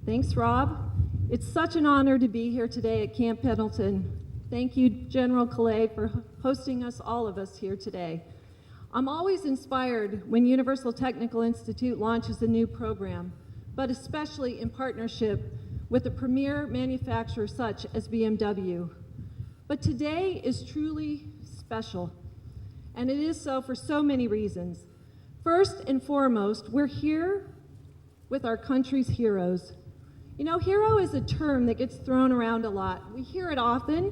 Thanks, Rob. It's such an honor to be here today at Camp Pendleton. Thank you, General Calais, for hosting all of us here today. I'm always inspired when Universal Technical Institute launches a new program, but especially in partnership with a premier manufacturer such as BMW. But today is truly special, and it is so for so many reasons. First and foremost, we're here with our country's heroes. You know, hero is a term that gets thrown around a lot. We hear it often,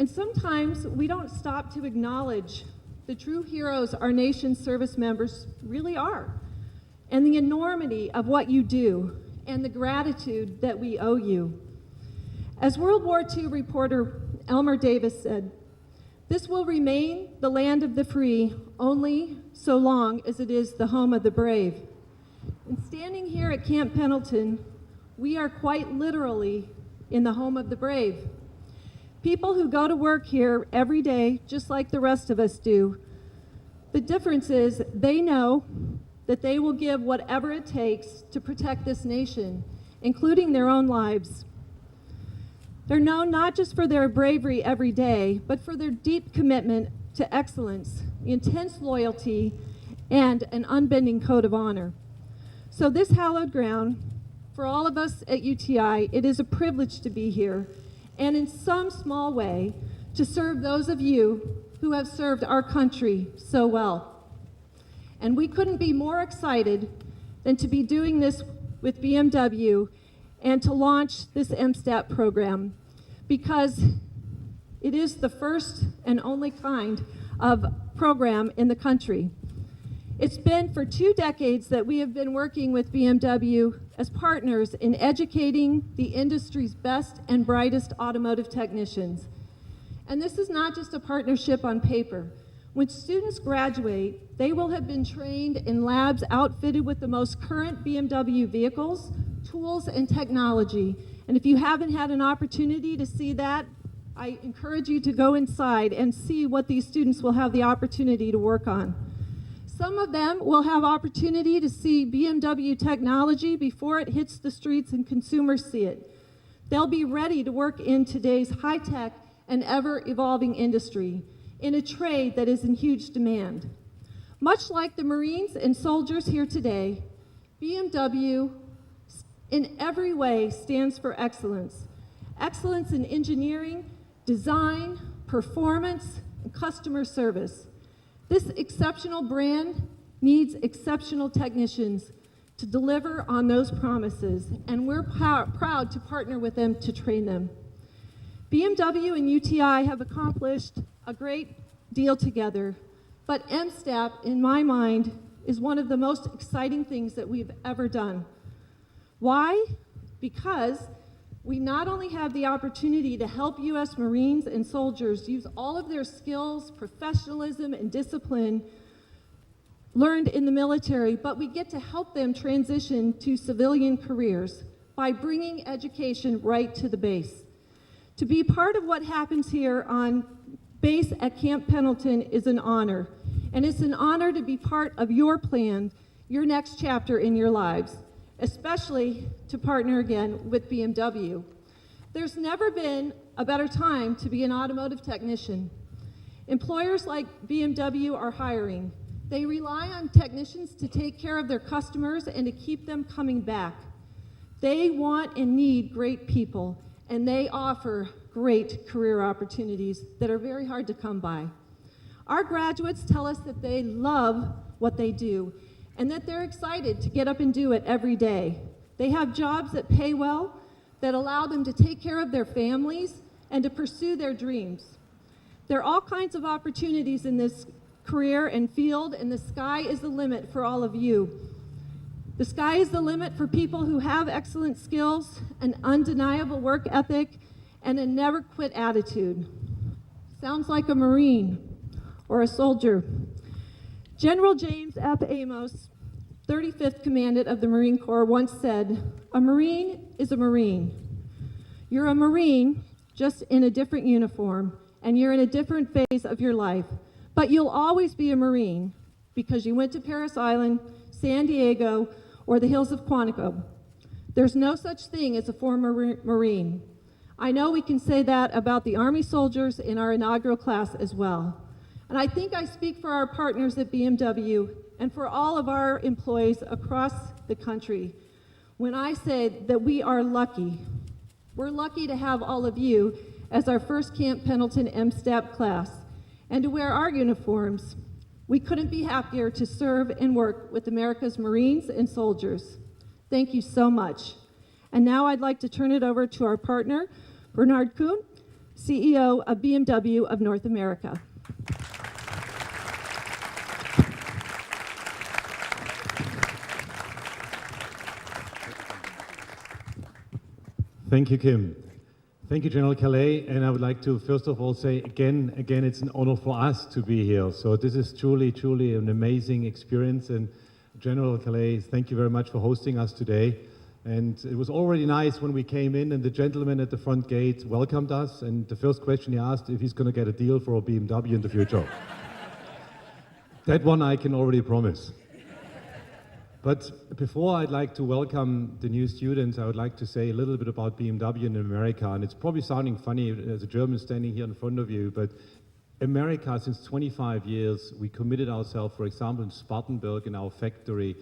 and sometimes we don't stop to acknowledge the true heroes our nation's service members really are, and the enormity of what you do, and the gratitude that we owe you. As World War II reporter Elmer Davis said, "This will remain the land of the free only so long as it is the home of the brave." And standing here at Camp Pendleton, we are quite literally in the home of the brave. People who go to work here every day, just like the rest of us do. The difference is they know that they will give whatever it takes to protect this nation, including their own lives. They're known not just for their bravery every day, but for their deep commitment to excellence, intense loyalty, and an unbending code of honor. So this hallowed ground, for all of us at UTI, it is a privilege to be here, and in some small way, to serve those of you who have served our country so well. And we couldn't be more excited than to be doing this with BMW and to launch this MSTAT program, because it is the first and only kind of program in the country. It's been for 2 decades that we have been working with BMW as partners in educating the industry's best and brightest automotive technicians. And this is not just a partnership on paper. When students graduate, they will have been trained in labs outfitted with the most current BMW vehicles, tools, and technology. And if you haven't had an opportunity to see that, I encourage you to go inside and see what these students will have the opportunity to work on. Some of them will have opportunity to see BMW technology before it hits the streets and consumers see it. They'll be ready to work in today's high-tech and ever-evolving industry, in a trade that is in huge demand. Much like the Marines and soldiers here today, BMW in every way stands for excellence. Excellence in engineering, design, performance, and customer service. This exceptional brand needs exceptional technicians to deliver on those promises, and we're proud to partner with them to train them. BMW and UTI have accomplished a great deal together, but MSTAT, in my mind, is one of the most exciting things that we've ever done. Why? Because we not only have the opportunity to help U.S. Marines and soldiers use all of their skills, professionalism, and discipline learned in the military, but we get to help them transition to civilian careers by bringing education right to the base. To be part of what happens here on base at Camp Pendleton is an honor, and it's an honor to be part of your plan, your next chapter in your lives, especially to partner again with BMW. There's never been a better time to be an automotive technician. Employers like BMW are hiring. They rely on technicians to take care of their customers and to keep them coming back. They want and need great people, and they offer great career opportunities that are very hard to come by. Our graduates tell us that they love what they do and that they're excited to get up and do it every day. They have jobs that pay well, that allow them to take care of their families and to pursue their dreams. There are all kinds of opportunities in this career and field, and the sky is the limit for all of you. The sky is the limit for people who have excellent skills, an undeniable work ethic, and a never quit attitude. Sounds like a Marine or a soldier. General James F. Amos, 35th Commandant of the Marine Corps, once said, "A Marine is a Marine. You're a Marine, just in a different uniform, and you're in a different phase of your life, but you'll always be a Marine because you went to Parris Island, San Diego, or the hills of Quantico. There's no such thing as a former Marine. I know we can say that about the Army soldiers in our inaugural class as well. And I think I speak for our partners at BMW and for all of our employees across the country when I say that we are lucky. We're lucky to have all of you as our first Camp Pendleton MSTAP class and to wear our uniforms. We couldn't be happier to serve and work with America's Marines and soldiers. Thank you so much. And now I'd like to turn it over to our partner, Bernard Kuhn, CEO of BMW of North America. Thank you, Kim. Thank you, General Calais, and I would like to first of all say again, it's an honor for us to be here. So this is truly an amazing experience, and General Calais, thank you very much for hosting us today. And it was already nice when we came in and the gentleman at the front gate welcomed us, and the first question he asked if he's going to get a deal for a BMW in the future. That one I can already promise. But before I'd like to welcome the new students, I would like to say a little bit about BMW in America. And it's probably sounding funny as a German standing here in front of you, but America, since 25 years, we committed ourselves, for example, in Spartanburg, in our factory.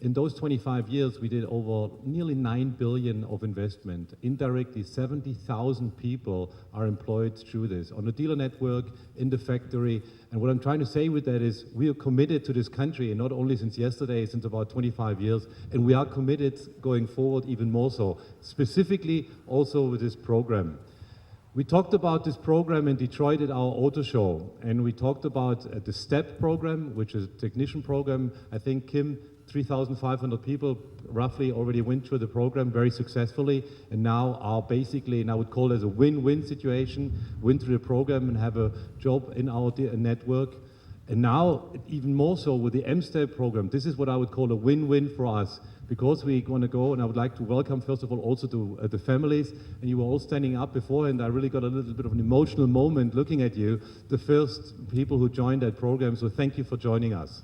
In those 25 years, we did over nearly 9 billion of investment. Indirectly, 70,000 people are employed through this, on the dealer network, in the factory. And what I'm trying to say with that is we are committed to this country, and not only since yesterday, since about 25 years, and we are committed going forward even more so, specifically also with this program. We talked about this program in Detroit at our auto show, and we talked about the STEP program, which is a technician program. I think, Kim, 3,500 people roughly already went through the program very successfully, and now are basically, and I would call it a win-win situation, went through the program and have a job in our network. And now, even more so with the MSTEP program, this is what I would call a win-win for us, because we want to go, and I would like to welcome, first of all, also to the families, and you were all standing up before, and I really got a little bit of an emotional moment looking at you, the first people who joined that program, so thank you for joining us.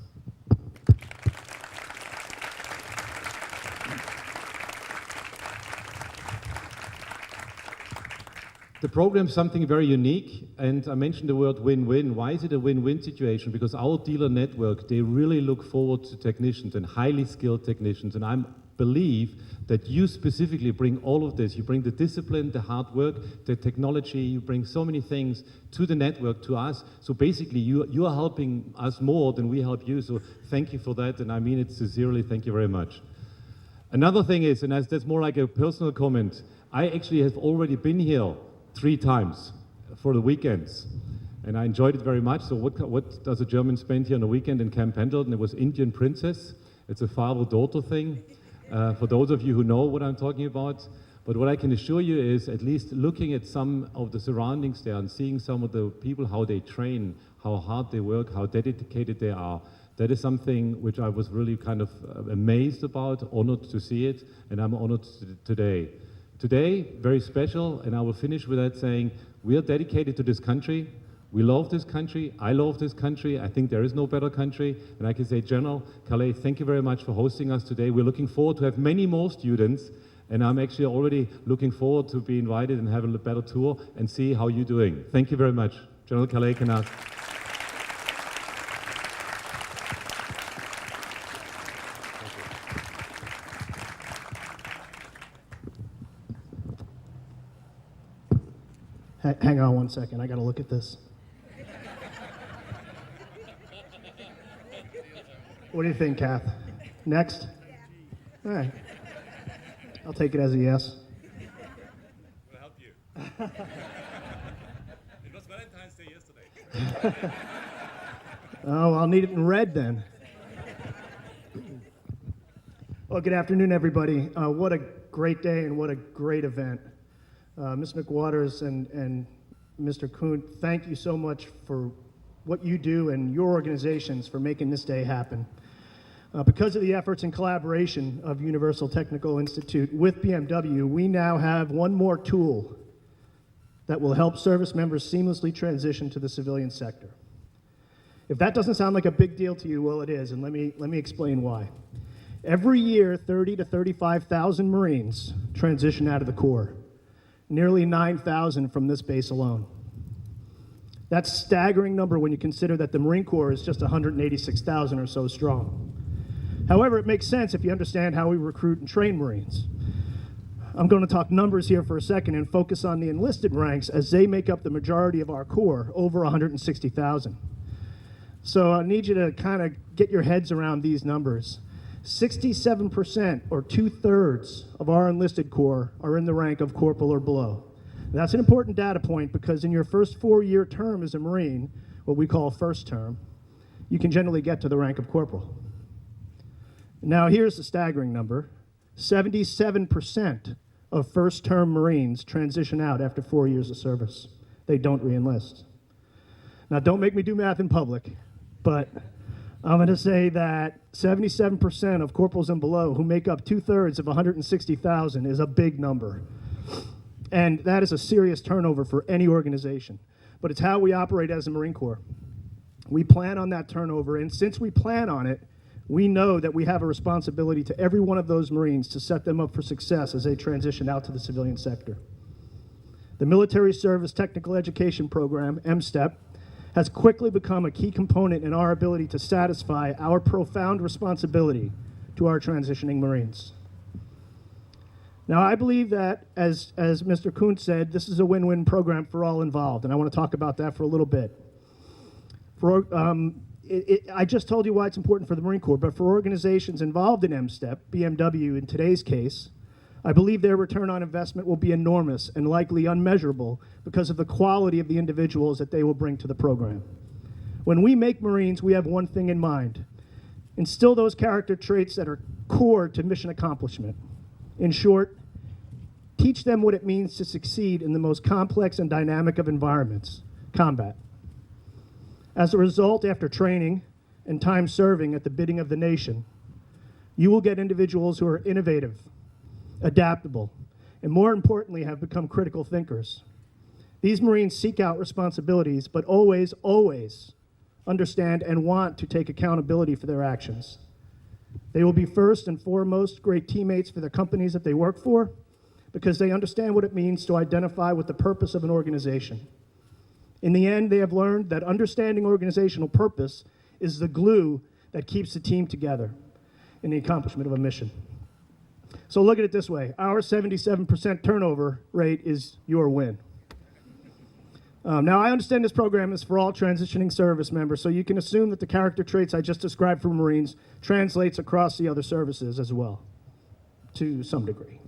The program is something very unique, and I mentioned the word win-win. Why is it a win-win situation? Because our dealer network, they really look forward to technicians and highly skilled technicians, and I believe that you specifically bring all of this. You bring the discipline, the hard work, the technology, you bring so many things to the network, to us. So basically, you are helping us more than we help you, so thank you for that, and I mean it sincerely, thank you very much. Another thing is, and that's more like a personal comment, I actually have already been here 3 times for the weekends, and I enjoyed it very much. So what does a German spend here on the weekend in Camp Pendleton? It was Indian Princess. It's a father-daughter thing, for those of you who know what I'm talking about. But what I can assure you is, at least looking at some of the surroundings there and seeing some of the people, how they train, how hard they work, how dedicated they are, that is something which I was really kind of amazed about, honored to see it, and I'm honored today. Today, very special, and I will finish with that saying, we are dedicated to this country. We love this country. I love this country. I think there is no better country. And I can say, General Calais, thank you very much for hosting us today. We're looking forward to have many more students, and I'm actually already looking forward to be invited and have a better tour and see how you're doing. Thank you very much. General Calais can ask. Hang on one second, I gotta look at this. What do you think, Kath? Next? All right. I'll take it as a yes. Will help you. It was Valentine's Day yesterday. Oh, I'll need it in red then. Well, good afternoon, everybody. What a great day and what a great event. Ms. McWaters and Mr. Kuhn, thank you so much for what you do and your organizations for making this day happen. Because of the efforts and collaboration of Universal Technical Institute with BMW, we now have one more tool that will help service members seamlessly transition to the civilian sector. If that doesn't sound like a big deal to you, well, it is, and let me explain why. Every year, 30 to 35,000 Marines transition out of the Corps, nearly 9,000 from this base alone. That's a staggering number when you consider that the Marine Corps is just 186,000 or so strong. However, it makes sense if you understand how we recruit and train Marines. I'm going to talk numbers here for a second and focus on the enlisted ranks as they make up the majority of our Corps, over 160,000. So I need you to kind of get your heads around these numbers. 67%, or 2/3 of our enlisted Corps, are in the rank of corporal or below. That's an important data point because in your first 4-year term as a Marine, what we call first term, you can generally get to the rank of corporal. Now here's the staggering number. 77% of first-term Marines transition out after 4 years of service. They don't re-enlist. Now don't make me do math in public, but I'm going to say that 77% of corporals and below, who make up 2/3 of 160,000, is a big number. And that is a serious turnover for any organization. But it's how we operate as a Marine Corps. We plan on that turnover, and since we plan on it, we know that we have a responsibility to every one of those Marines to set them up for success as they transition out to the civilian sector. The Military Service Technical Education Program, MSTEP, has quickly become a key component in our ability to satisfy our profound responsibility to our transitioning Marines. Now, I believe that, as Mr. Kuhn said, this is a win-win program for all involved, and I want to talk about that for a little bit. I just told you why it's important for the Marine Corps, but for organizations involved in MSTEP, BMW in today's case, I believe their return on investment will be enormous and likely unmeasurable because of the quality of the individuals that they will bring to the program. When we make Marines, we have one thing in mind: instill those character traits that are core to mission accomplishment. In short, teach them what it means to succeed in the most complex and dynamic of environments, combat. As a result, after training and time serving at the bidding of the nation, you will get individuals who are innovative, adaptable, and more importantly, have become critical thinkers. These Marines seek out responsibilities, but always, always understand and want to take accountability for their actions. They will be first and foremost great teammates for the companies that they work for because they understand what it means to identify with the purpose of an organization. In the end, they have learned that understanding organizational purpose is the glue that keeps the team together in the accomplishment of a mission. So look at it this way. Our 77% turnover rate is your win. Now, I understand this program is for all transitioning service members, so you can assume that the character traits I just described for Marines translates across the other services as well, to some degree.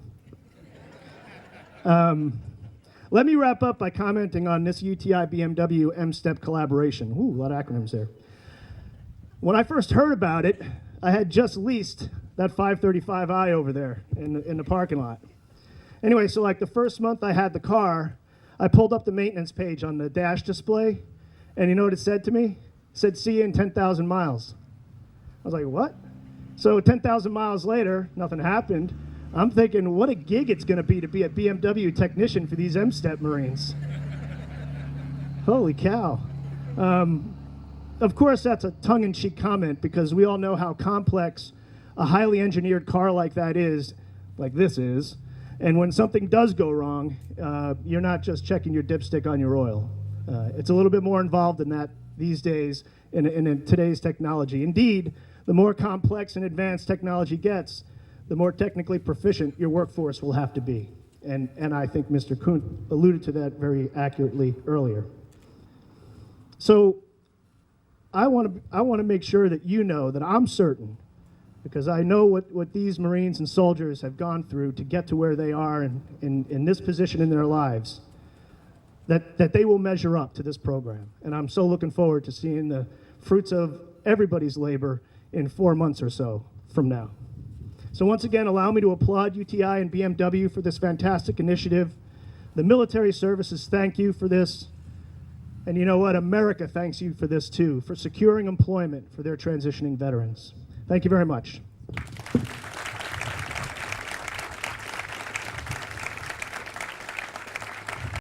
Let me wrap up by commenting on this UTI BMW MSTEP collaboration. Ooh, a lot of acronyms there. When I first heard about it, I had just leased that 535i over there in the parking lot. Anyway, so like the first month I had the car, I pulled up the maintenance page on the dash display, and you know what it said to me? It said, "See you in 10,000 miles." I was like, what? So 10,000 miles later, nothing happened. I'm thinking, what a gig it's going to be a BMW technician for these MSTEP Marines. Holy cow. Of course, that's a tongue-in-cheek comment because we all know how complex a highly engineered car like that is, like this is. And when something does go wrong, you're not just checking your dipstick on your oil. It's a little bit more involved than that these days in today's technology. Indeed, the more complex and advanced technology gets, the more technically proficient your workforce will have to be. And I think Mr. Kuhn alluded to that very accurately earlier. So I want to make sure that you know that I'm certain, because I know what these Marines and soldiers have gone through to get to where they are in this position in their lives, that they will measure up to this program. And I'm so looking forward to seeing the fruits of everybody's labor in 4 months or so from now. So once again, allow me to applaud UTI and BMW for this fantastic initiative. The military services thank you for this. And you know what? America thanks you for this too, for securing employment for their transitioning veterans. Thank you very much.